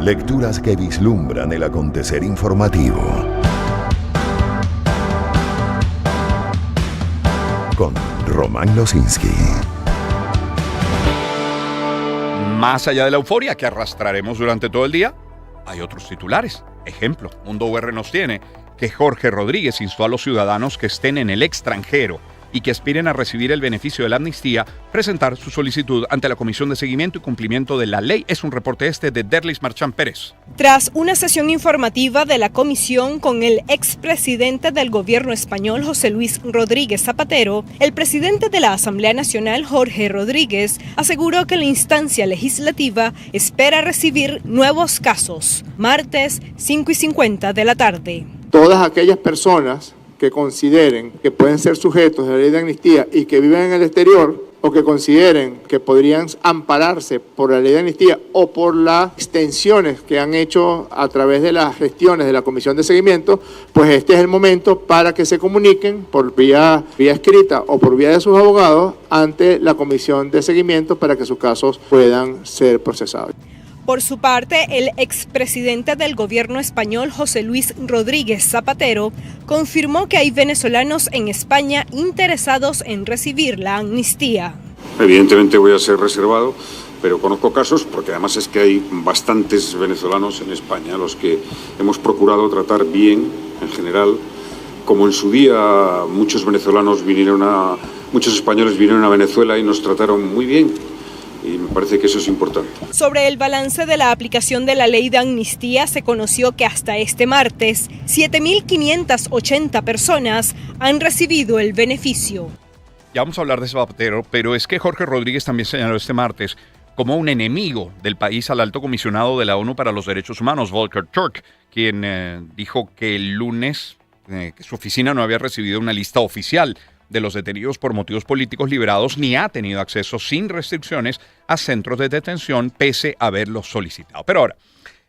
Lecturas que vislumbran el acontecer informativo. Con Román Losinski. Más allá de la euforia que arrastraremos durante todo el día, hay otros titulares. Ejemplo, Mundo UR nos tiene que Jorge Rodríguez instó a los ciudadanos que estén en el extranjero y que aspiren a recibir el beneficio de la amnistía, presentar su solicitud ante la Comisión de Seguimiento y Cumplimiento de la Ley. Es un reporte de Derlis Marchán Pérez. Tras una sesión informativa de la comisión con el expresidente del gobierno español, José Luis Rodríguez Zapatero, el presidente de la Asamblea Nacional, Jorge Rodríguez, aseguró que la instancia legislativa espera recibir nuevos casos, martes 5:50 de la tarde. Todas aquellas personas que consideren que pueden ser sujetos de la ley de amnistía y que viven en el exterior, o que consideren que podrían ampararse por la ley de amnistía o por las extensiones que han hecho a través de las gestiones de la Comisión de Seguimiento, pues este es el momento para que se comuniquen por vía escrita o por vía de sus abogados ante la Comisión de Seguimiento para que sus casos puedan ser procesados. Por su parte, el expresidente del gobierno español, José Luis Rodríguez Zapatero, confirmó que hay venezolanos en España interesados en recibir la amnistía. Evidentemente voy a ser reservado, pero conozco casos, porque además es que hay bastantes venezolanos en España, a los que hemos procurado tratar bien, en general, como en su día muchos españoles vinieron a Venezuela y nos trataron muy bien. Y me parece que eso es importante. Sobre el balance de la aplicación de la ley de amnistía, se conoció que hasta este martes, 7.580 personas han recibido el beneficio. Ya vamos a hablar de Zapatero, pero es que Jorge Rodríguez también señaló este martes como un enemigo del país al alto comisionado de la ONU para los Derechos Humanos, Volker Turk, quien dijo que el lunes que su oficina no había recibido una lista oficial de los detenidos por motivos políticos liberados ni ha tenido acceso sin restricciones a centros de detención pese a haberlo solicitado. Pero ahora,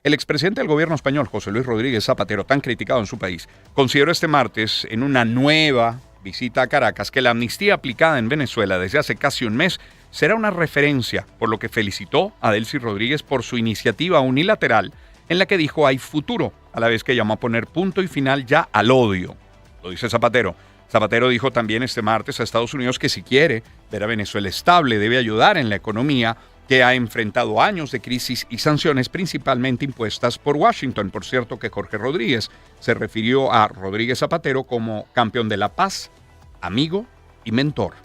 el expresidente del gobierno español, José Luis Rodríguez Zapatero, tan criticado en su país, consideró este martes en una nueva visita a Caracas que la amnistía aplicada en Venezuela desde hace casi un mes será una referencia, por lo que felicitó a Delcy Rodríguez por su iniciativa unilateral en la que dijo hay futuro, a la vez que llamó a poner punto y final ya al odio. Lo dice Zapatero. Zapatero dijo también este martes a Estados Unidos que si quiere ver a Venezuela estable, debe ayudar en la economía que ha enfrentado años de crisis y sanciones principalmente impuestas por Washington. Por cierto que Jorge Rodríguez se refirió a Rodríguez Zapatero como campeón de la paz, amigo y mentor.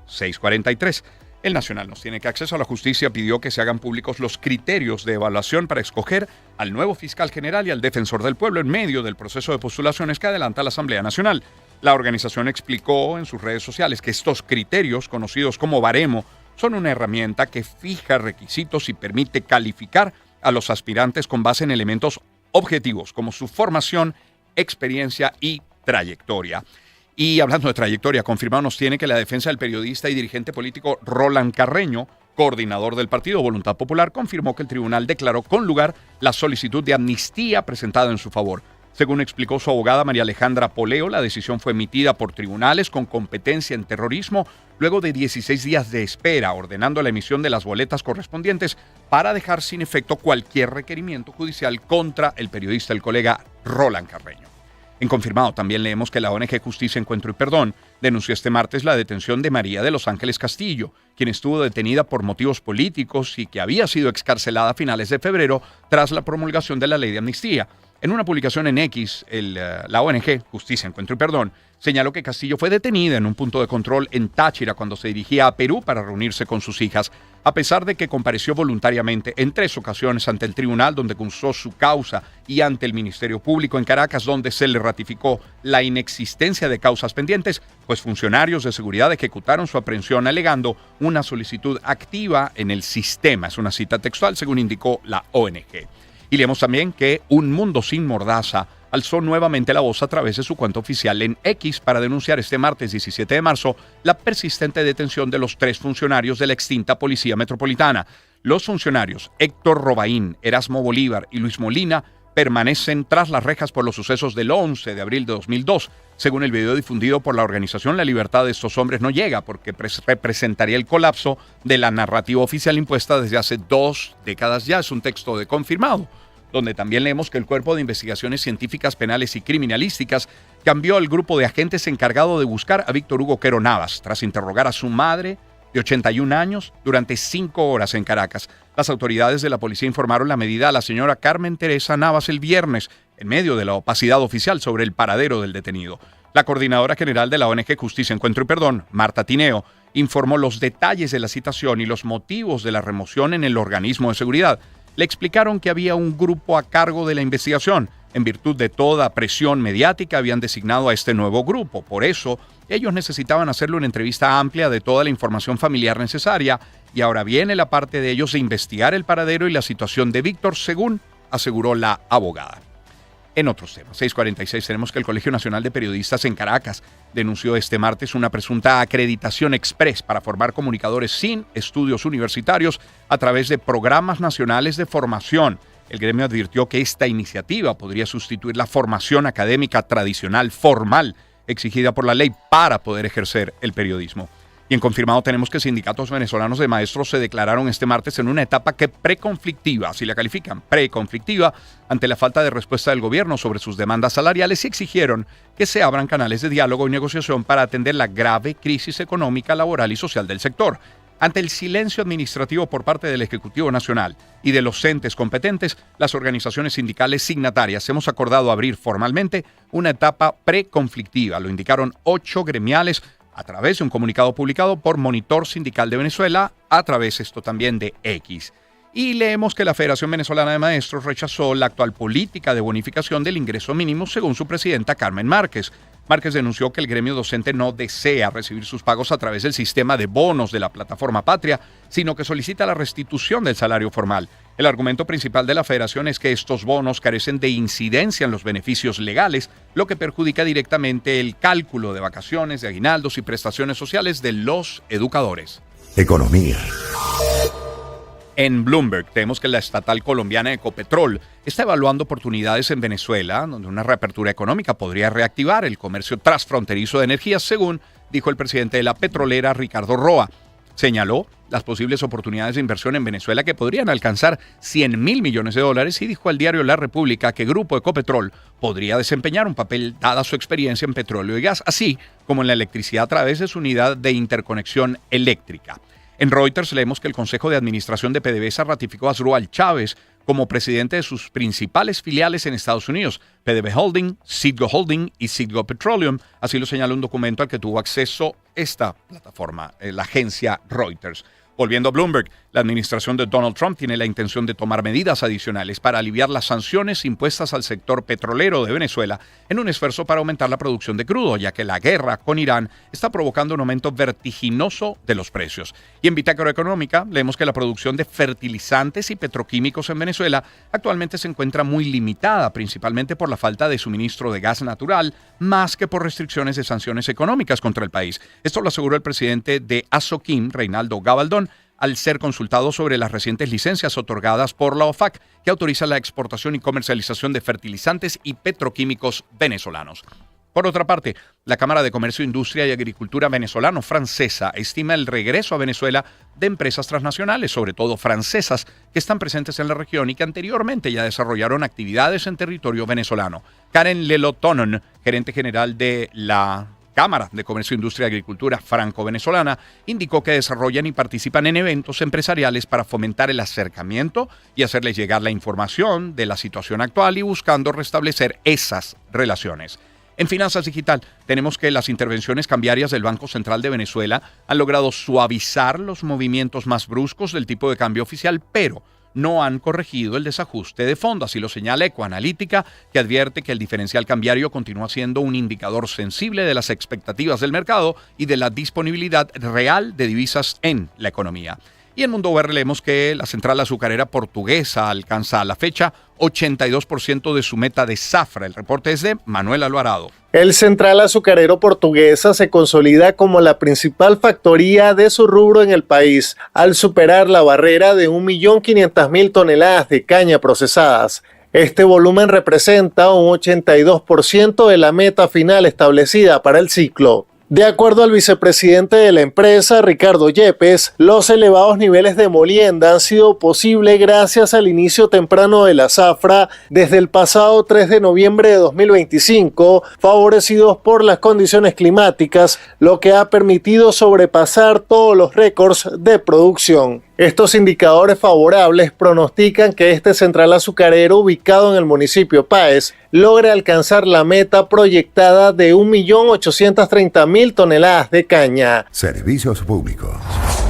6:43. El Nacional nos tiene que acceso a la justicia pidió que se hagan públicos los criterios de evaluación para escoger al nuevo fiscal general y al defensor del pueblo en medio del proceso de postulaciones que adelanta la Asamblea Nacional. La organización explicó en sus redes sociales que estos criterios, conocidos como baremo, son una herramienta que fija requisitos y permite calificar a los aspirantes con base en elementos objetivos como su formación, experiencia y trayectoria. Y hablando de trayectoria, confirmado nos tiene que la defensa del periodista y dirigente político Roland Carreño, coordinador del partido Voluntad Popular, confirmó que el tribunal declaró con lugar la solicitud de amnistía presentada en su favor. Según explicó su abogada María Alejandra Poleo, la decisión fue emitida por tribunales con competencia en terrorismo luego de 16 días de espera, ordenando la emisión de las boletas correspondientes para dejar sin efecto cualquier requerimiento judicial contra el periodista, el colega Roland Carreño. En confirmado también leemos que la ONG Justicia, Encuentro y Perdón denunció este martes la detención de María de los Ángeles Castillo, quien estuvo detenida por motivos políticos y que había sido excarcelada a finales de febrero tras la promulgación de la ley de amnistía. En una publicación en X, la ONG Justicia, Encuentro y Perdón señaló que Castillo fue detenida en un punto de control en Táchira cuando se dirigía a Perú para reunirse con sus hijas, a pesar de que compareció voluntariamente en 3 ocasiones ante el tribunal donde cursó su causa y ante el Ministerio Público en Caracas donde se le ratificó la inexistencia de causas pendientes, pues funcionarios de seguridad ejecutaron su aprehensión alegando una solicitud activa en el sistema. Es una cita textual según indicó la ONG. Y leemos también que Un Mundo Sin Mordaza alzó nuevamente la voz a través de su cuenta oficial en X para denunciar este martes 17 de marzo la persistente detención de los 3 funcionarios de la extinta Policía Metropolitana. Los funcionarios Héctor Robaín, Erasmo Bolívar y Luis Molina permanecen tras las rejas por los sucesos del 11 de abril de 2002. Según el video difundido por la organización, la libertad de estos hombres no llega porque representaría el colapso de la narrativa oficial impuesta desde hace 2 décadas ya. Es un texto de confirmado. donde también leemos que el Cuerpo de Investigaciones Científicas Penales y Criminalísticas cambió el grupo de agentes encargado de buscar a Víctor Hugo Quero Navas, tras interrogar a su madre, de 81 años, durante 5 horas en Caracas. Las autoridades de la policía informaron la medida a la señora Carmen Teresa Navas el viernes, en medio de la opacidad oficial sobre el paradero del detenido. La coordinadora general de la ONG Justicia, Encuentro y Perdón, Marta Tineo, informó los detalles de la citación y los motivos de la remoción en el organismo de seguridad. Le explicaron que había un grupo a cargo de la investigación. En virtud de toda presión mediática habían designado a este nuevo grupo. Por eso, ellos necesitaban hacerle una entrevista amplia de toda la información familiar necesaria, y ahora viene la parte de ellos de investigar el paradero y la situación de Víctor, según aseguró la abogada. En otros temas, 6:46, tenemos que el Colegio Nacional de Periodistas en Caracas denunció este martes una presunta acreditación express para formar comunicadores sin estudios universitarios a través de programas nacionales de formación. El gremio advirtió que esta iniciativa podría sustituir la formación académica tradicional formal exigida por la ley para poder ejercer el periodismo. Y en confirmado tenemos que sindicatos venezolanos de maestros se declararon este martes en una etapa que preconflictiva, así la califican, preconflictiva, ante la falta de respuesta del gobierno sobre sus demandas salariales, y exigieron que se abran canales de diálogo y negociación para atender la grave crisis económica, laboral y social del sector. Ante el silencio administrativo por parte del Ejecutivo Nacional y de los entes competentes, las organizaciones sindicales signatarias hemos acordado abrir formalmente una etapa preconflictiva. Lo indicaron 8 gremiales a través de un comunicado publicado por Monitor Sindical de Venezuela, a través esto también de X. Y leemos que la Federación Venezolana de Maestros rechazó la actual política de bonificación del ingreso mínimo según su presidenta Carmen Márquez. Márquez denunció que el gremio docente no desea recibir sus pagos a través del sistema de bonos de la plataforma Patria, sino que solicita la restitución del salario formal. El argumento principal de la federación es que estos bonos carecen de incidencia en los beneficios legales, lo que perjudica directamente el cálculo de vacaciones, de aguinaldos y prestaciones sociales de los educadores. Economía. En Bloomberg tenemos que la estatal colombiana Ecopetrol está evaluando oportunidades en Venezuela, donde una reapertura económica podría reactivar el comercio transfronterizo de energía, según dijo el presidente de la petrolera, Ricardo Roa. Señaló las posibles oportunidades de inversión en Venezuela que podrían alcanzar $100.000 millones y dijo al diario La República que Grupo Ecopetrol podría desempeñar un papel dada su experiencia en petróleo y gas, así como en la electricidad a través de su unidad de interconexión eléctrica. En Reuters leemos que el Consejo de Administración de PDVSA ratificó a Asdrúbal Chávez como presidente de sus principales filiales en Estados Unidos, PDV Holding, Citgo Holding y Citgo Petroleum. Así lo señala un documento al que tuvo acceso esta plataforma, la agencia Reuters. Volviendo a Bloomberg, la administración de Donald Trump tiene la intención de tomar medidas adicionales para aliviar las sanciones impuestas al sector petrolero de Venezuela en un esfuerzo para aumentar la producción de crudo, ya que la guerra con Irán está provocando un aumento vertiginoso de los precios. Y en Bitácora Económica leemos que la producción de fertilizantes y petroquímicos en Venezuela actualmente se encuentra muy limitada, principalmente por la falta de suministro de gas natural, más que por restricciones de sanciones económicas contra el país. Esto lo aseguró el presidente de Asoquim, Reinaldo Gabaldón, al ser consultado sobre las recientes licencias otorgadas por la OFAC, que autoriza la exportación y comercialización de fertilizantes y petroquímicos venezolanos. Por otra parte, la Cámara de Comercio, Industria y Agricultura venezolano-francesa estima el regreso a Venezuela de empresas transnacionales, sobre todo francesas, que están presentes en la región y que anteriormente ya desarrollaron actividades en territorio venezolano. Karen Lelotonon, gerente general de la Cámara de Comercio, Industria y Agricultura franco-venezolana, indicó que desarrollan y participan en eventos empresariales para fomentar el acercamiento y hacerles llegar la información de la situación actual y buscando restablecer esas relaciones. En Finanzas Digital tenemos que las intervenciones cambiarias del Banco Central de Venezuela han logrado suavizar los movimientos más bruscos del tipo de cambio oficial, pero no han corregido el desajuste de fondo. Así lo señala Ecoanalítica, que advierte que el diferencial cambiario continúa siendo un indicador sensible de las expectativas del mercado y de la disponibilidad real de divisas en la economía. Y en Mundo Verde leemos que la central azucarera portuguesa alcanza a la fecha 82% de su meta de zafra. El reporte es de Manuel Alvarado. El Central Azucarero Portuguesa se consolida como la principal factoría de su rubro en el país, al superar la barrera de 1.500.000 toneladas de caña procesadas. Este volumen representa un 82% de la meta final establecida para el ciclo. De acuerdo al vicepresidente de la empresa, Ricardo Yepes, los elevados niveles de molienda han sido posible gracias al inicio temprano de la zafra desde el pasado 3 de noviembre de 2025, favorecidos por las condiciones climáticas, lo que ha permitido sobrepasar todos los récords de producción. Estos indicadores favorables pronostican que este central azucarero, ubicado en el municipio Páez, logre alcanzar la meta proyectada de 1.830.000 toneladas de caña. Servicios públicos.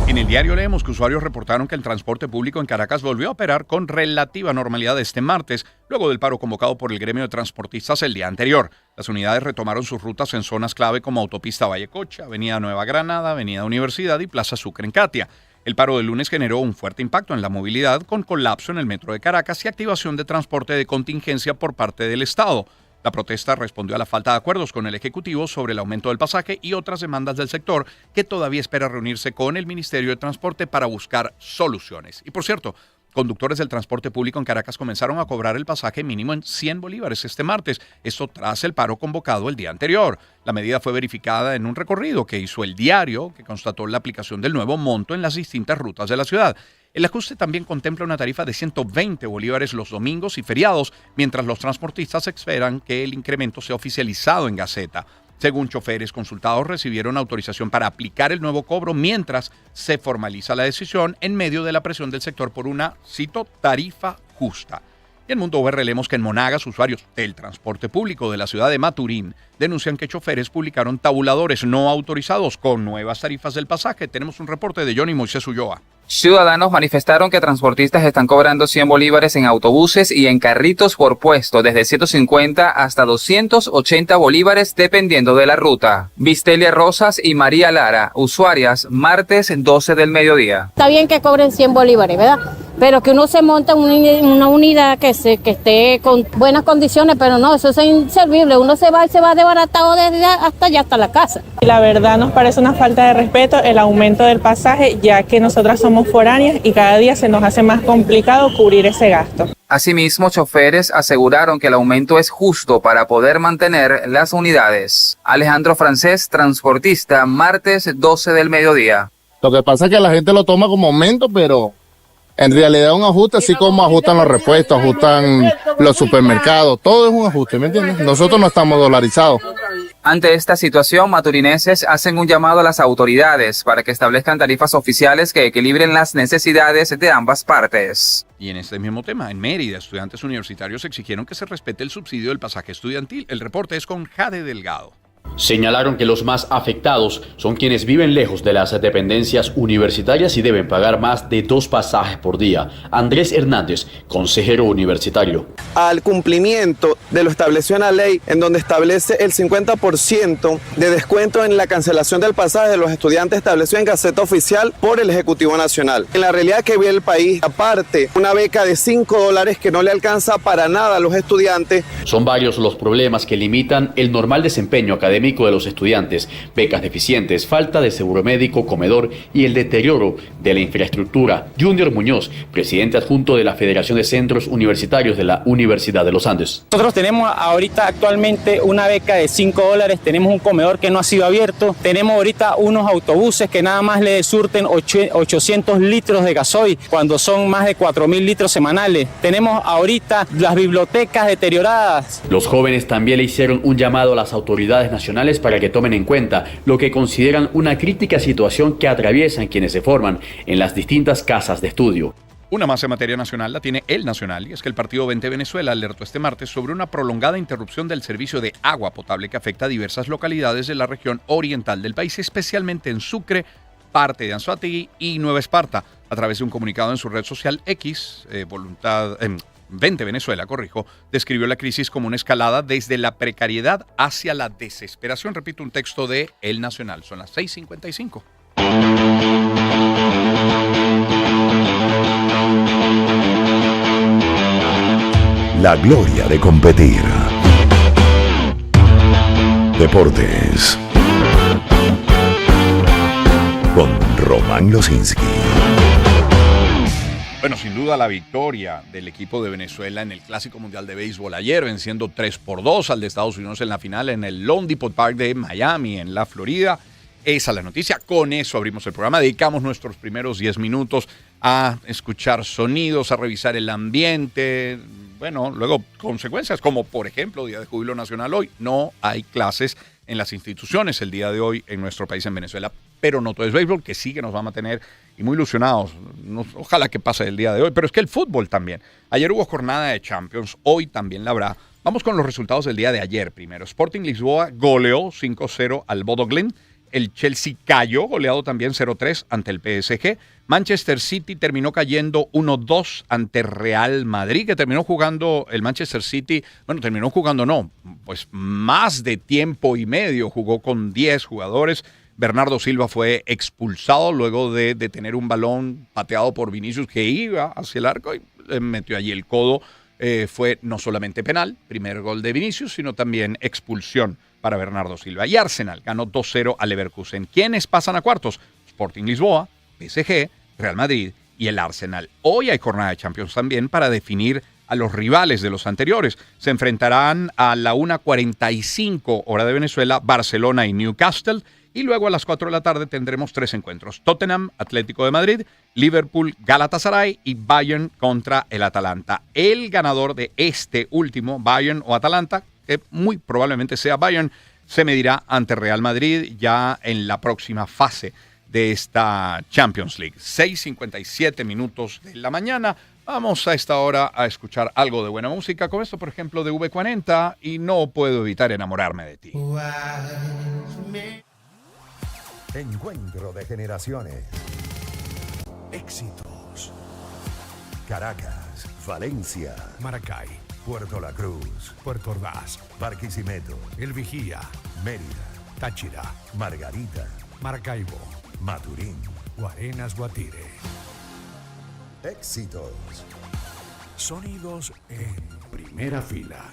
En el diario leemos que usuarios reportaron que el transporte público en Caracas volvió a operar con relativa normalidad este martes, luego del paro convocado por el gremio de transportistas el día anterior. Las unidades retomaron sus rutas en zonas clave como Autopista Vallecocha, Avenida Nueva Granada, Avenida Universidad y Plaza Sucre en Catia. El paro del lunes generó un fuerte impacto en la movilidad, con colapso en el metro de Caracas y activación de transporte de contingencia por parte del Estado. La protesta respondió a la falta de acuerdos con el Ejecutivo sobre el aumento del pasaje y otras demandas del sector, que todavía espera reunirse con el Ministerio de Transporte para buscar soluciones. Y por cierto, conductores del transporte público en Caracas comenzaron a cobrar el pasaje mínimo en 100 bolívares este martes, esto tras el paro convocado el día anterior. La medida fue verificada en un recorrido que hizo el diario, que constató la aplicación del nuevo monto en las distintas rutas de la ciudad. El ajuste también contempla una tarifa de 120 bolívares los domingos y feriados, mientras los transportistas esperan que el incremento sea oficializado en Gaceta. Según choferes consultados, recibieron autorización para aplicar el nuevo cobro mientras se formaliza la decisión en medio de la presión del sector por una, cito, tarifa justa. Y en Mundo VR leemos que en Monagas, usuarios del transporte público de la ciudad de Maturín denuncian que choferes publicaron tabuladores no autorizados con nuevas tarifas del pasaje. Tenemos un reporte de Johnny Moisés Ulloa. Ciudadanos manifestaron que transportistas están cobrando 100 bolívares en autobuses y en carritos por puesto, desde 150 hasta 280 bolívares dependiendo de la ruta. Vistelia Rosas y María Lara, usuarias, martes 12 del mediodía. Está bien que cobren 100 bolívares, ¿verdad? Pero que uno se monta en una unidad que esté con buenas condiciones, pero no, eso es inservible. Uno se va desbaratado desde hasta allá, hasta la casa. La verdad nos parece una falta de respeto el aumento del pasaje, ya que nosotras somos foráneas y cada día se nos hace más complicado cubrir ese gasto. Asimismo, choferes aseguraron que el aumento es justo para poder mantener las unidades. Alejandro Francés, transportista, martes 12 del mediodía. Lo que pasa es que la gente lo toma como aumento, pero en realidad es un ajuste, así como ajustan los repuestos, ajustan los supermercados, todo es un ajuste, ¿me entiendes? Nosotros no estamos dolarizados. Ante esta situación, maturinenses hacen un llamado a las autoridades para que establezcan tarifas oficiales que equilibren las necesidades de ambas partes. Y en este mismo tema, en Mérida, estudiantes universitarios exigieron que se respete el subsidio del pasaje estudiantil. El reporte es con Jade Delgado. Señalaron que los más afectados son quienes viven lejos de las dependencias universitarias y deben pagar más de 2 pasajes por día. Andrés Hernández, consejero universitario. Al cumplimiento de lo establecido en la ley, en donde establece el 50% de descuento en la cancelación del pasaje de los estudiantes establecido en Gaceta Oficial por el Ejecutivo Nacional. En la realidad que vive el país, aparte, una beca de $5 que no le alcanza para nada a los estudiantes. Son varios los problemas que limitan el normal desempeño académico de los estudiantes, becas deficientes, falta de seguro médico, comedor y el deterioro de la infraestructura. Junior Muñoz, presidente adjunto de la Federación de Centros Universitarios de la Universidad de los Andes. Nosotros tenemos ahorita actualmente una beca de $5, tenemos un comedor que no ha sido abierto, tenemos ahorita unos autobuses que nada más le surten 800 litros de gasoil cuando son más de 4.000 litros semanales. Tenemos ahorita las bibliotecas deterioradas. Los jóvenes también le hicieron un llamado a las autoridades nacionales para que tomen en cuenta lo que consideran una crítica situación que atraviesan quienes se forman en las distintas casas de estudio. Una más en materia nacional la tiene El Nacional, y es que el partido 20 Venezuela alertó este martes sobre una prolongada interrupción del servicio de agua potable que afecta a diversas localidades de la región oriental del país, especialmente en Sucre, parte de Anzoátegui y Nueva Esparta. A través de un comunicado en su red social X, 20 Venezuela, describió la crisis como una escalada desde la precariedad hacia la desesperación. Repito, un texto de El Nacional. Son las 6:55. La gloria de competir. Deportes. Con Román Losinski. Bueno, sin duda la victoria del equipo de Venezuela en el Clásico Mundial de Béisbol ayer, venciendo 3-2 al de Estados Unidos en la final en el Lone Depot Park de Miami, en la Florida. Esa es la noticia. Con eso abrimos el programa. Dedicamos nuestros primeros 10 minutos a escuchar sonidos, a revisar el ambiente. Bueno, luego consecuencias como, por ejemplo, Día de Júbilo Nacional hoy. No hay clases en las instituciones el día de hoy en nuestro país, en Venezuela. Pero no todo es béisbol, que sí que nos va a mantener y muy ilusionados. Ojalá que pase el día de hoy. Pero es que el fútbol también. Ayer hubo jornada de Champions, hoy también la habrá. Vamos con los resultados del día de ayer primero. Sporting Lisboa goleó 5-0 al Bodo Glimt. El Chelsea cayó, goleado también 0-3 ante el PSG. Manchester City terminó cayendo 1-2 ante Real Madrid, que terminó jugando el Manchester City. Bueno, terminó jugando no, pues más de tiempo y medio. Jugó con 10 jugadores. Bernardo Silva fue expulsado luego de tener un balón pateado por Vinicius que iba hacia el arco y metió allí el codo. Fue no solamente penal, primer gol de Vinicius, sino también expulsión para Bernardo Silva. Y Arsenal ganó 2-0 al Leverkusen. ¿Quiénes pasan a cuartos? Sporting Lisboa, PSG, Real Madrid y el Arsenal. Hoy hay jornada de Champions también para definir a los rivales de los anteriores. Se enfrentarán a la 1:45 hora de Venezuela, Barcelona y Newcastle. Y luego a las 4 de la tarde tendremos 3 encuentros. Tottenham, Atlético de Madrid, Liverpool, Galatasaray y Bayern contra el Atalanta. El ganador de este último, Bayern o Atalanta, que muy probablemente sea Bayern, se medirá ante Real Madrid ya en la próxima fase de esta Champions League. 6:57 minutos de la mañana. Vamos a esta hora a escuchar algo de buena música, con esto, por ejemplo, de V40 y No puedo evitar enamorarme de ti. Encuentro de generaciones. Éxitos. Caracas, Valencia, Maracay, Puerto La Cruz, Puerto Ordaz, Barquisimeto, El Vigía, Mérida, Táchira, Margarita, Maracaibo, Maturín. Guarenas, Guatire. Éxitos. Sonidos en primera fila.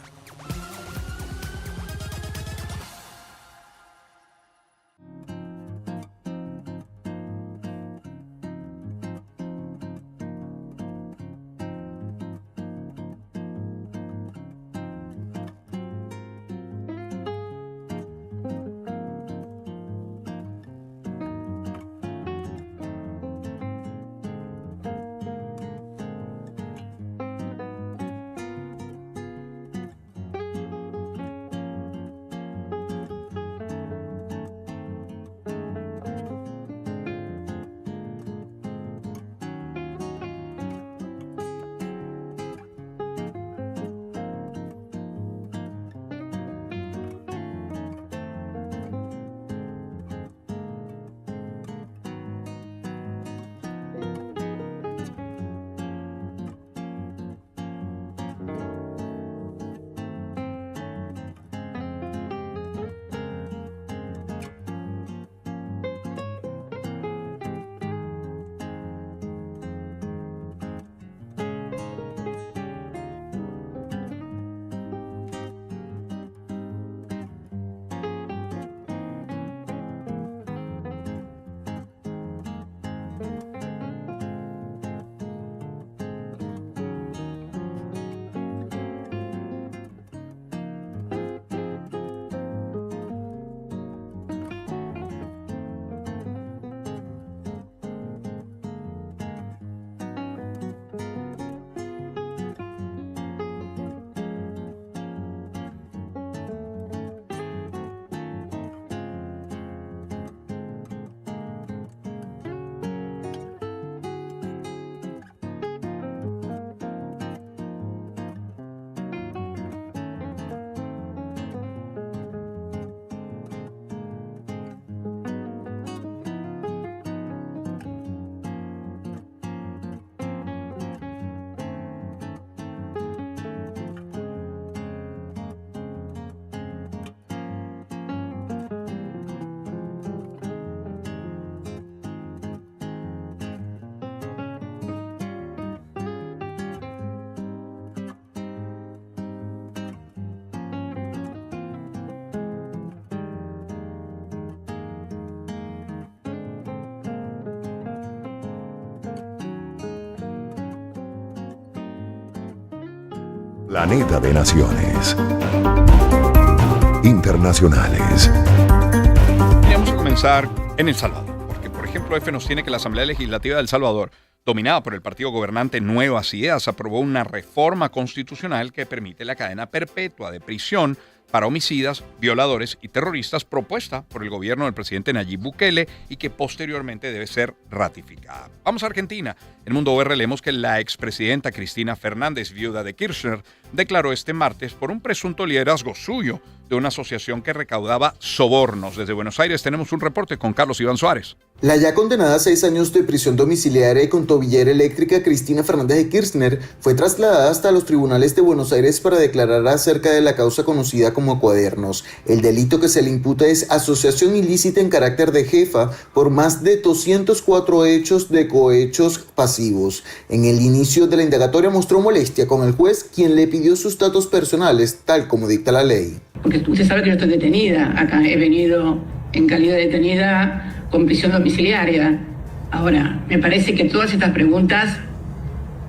Planeta de Naciones. Internacionales. Vamos a comenzar en El Salvador, porque por ejemplo EFE nos tiene que la Asamblea Legislativa de El Salvador, dominada por el partido gobernante Nuevas Ideas, aprobó una reforma constitucional que permite la cadena perpetua de prisión para homicidas, violadores y terroristas propuesta por el gobierno del presidente Nayib Bukele y que posteriormente debe ser ratificada. Vamos a Argentina. En Mundo OR leemos que la expresidenta Cristina Fernández, viuda de Kirchner, declaró este martes por un presunto liderazgo suyo de una asociación que recaudaba sobornos. Desde Buenos Aires tenemos un reporte con Carlos Iván Suárez. La ya condenada a 6 años de prisión domiciliaria y con tobillera eléctrica Cristina Fernández de Kirchner fue trasladada hasta los tribunales de Buenos Aires para declarar acerca de la causa conocida como Cuadernos. El delito que se le imputa es asociación ilícita en carácter de jefa por más de 204 hechos de cohechos pasivos. En el inicio de la indagatoria mostró molestia con el juez, quien le pidió sus datos personales, tal como dicta la ley. Porque usted sabe que yo estoy detenida. Acá he venido en calidad de detenida con prisión domiciliaria. Ahora, me parece que todas estas preguntas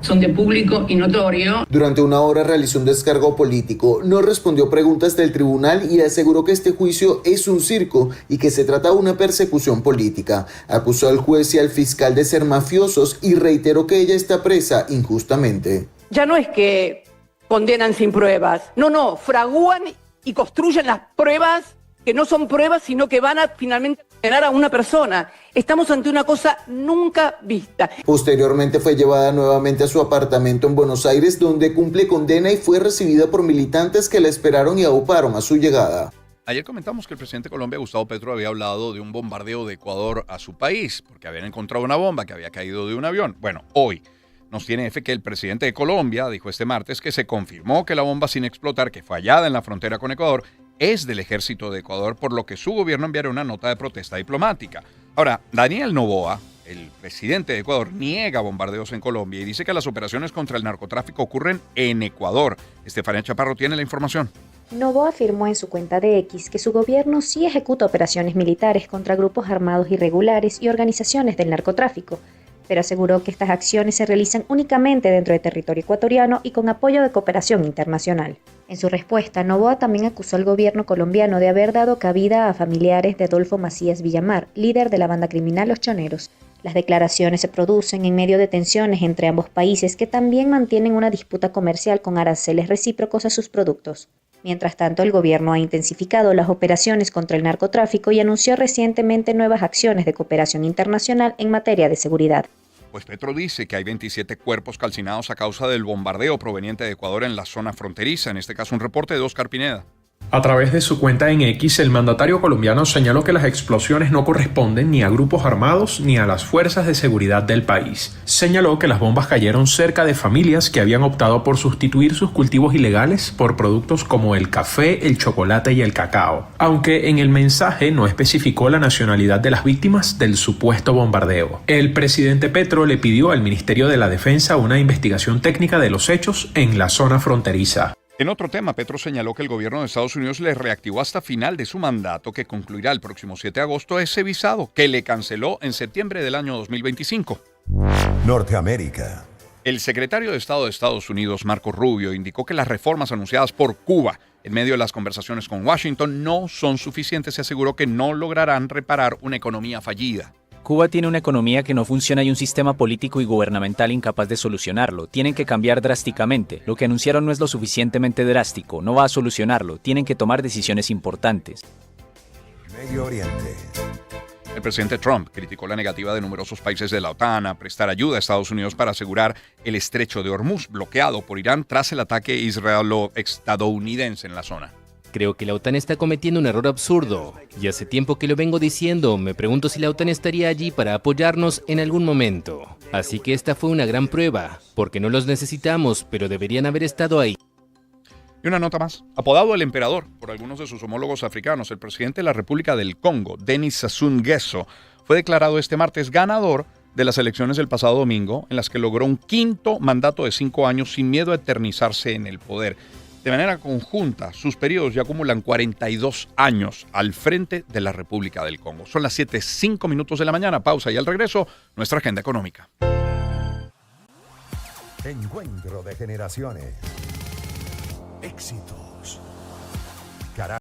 son de público y notorio. Durante una hora realizó un descargo político, no respondió preguntas del tribunal y aseguró que este juicio es un circo y que se trata de una persecución política. Acusó al juez y al fiscal de ser mafiosos y reiteró que ella está presa injustamente. Ya no es que condenan sin pruebas, no, fragúan y construyen las pruebas que no son pruebas, sino que van a finalmente condenar a una persona. Estamos ante una cosa nunca vista. Posteriormente fue llevada nuevamente a su apartamento en Buenos Aires, donde cumple condena y fue recibida por militantes que la esperaron y auparon a su llegada. Ayer comentamos que el presidente de Colombia, Gustavo Petro, había hablado de un bombardeo de Ecuador a su país, porque habían encontrado una bomba que había caído de un avión. Bueno, hoy nos tiene EFE que el presidente de Colombia dijo este martes que se confirmó que la bomba sin explotar, que fue hallada en la frontera con Ecuador, es del ejército de Ecuador, por lo que su gobierno enviará una nota de protesta diplomática. Ahora, Daniel Noboa, el presidente de Ecuador, niega bombardeos en Colombia y dice que las operaciones contra el narcotráfico ocurren en Ecuador. Estefanía Chaparro tiene la información. Noboa afirmó en su cuenta de X que su gobierno sí ejecuta operaciones militares contra grupos armados irregulares y organizaciones del narcotráfico, pero aseguró que estas acciones se realizan únicamente dentro de territorio ecuatoriano y con apoyo de cooperación internacional. En su respuesta, Noboa también acusó al gobierno colombiano de haber dado cabida a familiares de Adolfo Macías Villamar, líder de la banda criminal Los Choneros. Las declaraciones se producen en medio de tensiones entre ambos países que también mantienen una disputa comercial con aranceles recíprocos a sus productos. Mientras tanto, el gobierno ha intensificado las operaciones contra el narcotráfico y anunció recientemente nuevas acciones de cooperación internacional en materia de seguridad. Pues Petro dice que hay 27 cuerpos calcinados a causa del bombardeo proveniente de Ecuador en la zona fronteriza. En este caso, un reporte de Oscar Pineda. A través de su cuenta en X, el mandatario colombiano señaló que las explosiones no corresponden ni a grupos armados ni a las fuerzas de seguridad del país. Señaló que las bombas cayeron cerca de familias que habían optado por sustituir sus cultivos ilegales por productos como el café, el chocolate y el cacao, aunque en el mensaje no especificó la nacionalidad de las víctimas del supuesto bombardeo. El presidente Petro le pidió al Ministerio de la Defensa una investigación técnica de los hechos en la zona fronteriza. En otro tema, Petro señaló que el gobierno de Estados Unidos le reactivó hasta final de su mandato, que concluirá el próximo 7 de agosto, ese visado que le canceló en septiembre del año 2025. Norteamérica. El secretario de Estado de Estados Unidos, Marco Rubio, indicó que las reformas anunciadas por Cuba en medio de las conversaciones con Washington no son suficientes y aseguró que no lograrán reparar una economía fallida. Cuba tiene una economía que no funciona y un sistema político y gubernamental incapaz de solucionarlo. Tienen que cambiar drásticamente. Lo que anunciaron no es lo suficientemente drástico, no va a solucionarlo. Tienen que tomar decisiones importantes. Medio Oriente. El presidente Trump criticó la negativa de numerosos países de la OTAN a prestar ayuda a Estados Unidos para asegurar el estrecho de Hormuz, bloqueado por Irán tras el ataque israelo-estadounidense en la zona. Creo que la OTAN está cometiendo un error absurdo. Y hace tiempo que lo vengo diciendo, me pregunto si la OTAN estaría allí para apoyarnos en algún momento. Así que esta fue una gran prueba, porque no los necesitamos, pero deberían haber estado ahí. Y una nota más. Apodado el emperador por algunos de sus homólogos africanos, el presidente de la República del Congo, Denis Sassou Nguesso, fue declarado este martes ganador de las elecciones del pasado domingo, en las que logró un quinto mandato de 5 años sin miedo a eternizarse en el poder. De manera conjunta, sus periodos ya acumulan 42 años al frente de la República del Congo. Son las 7:05 de la mañana. Pausa y al regreso, nuestra agenda económica. Encuentro de generaciones. éxito.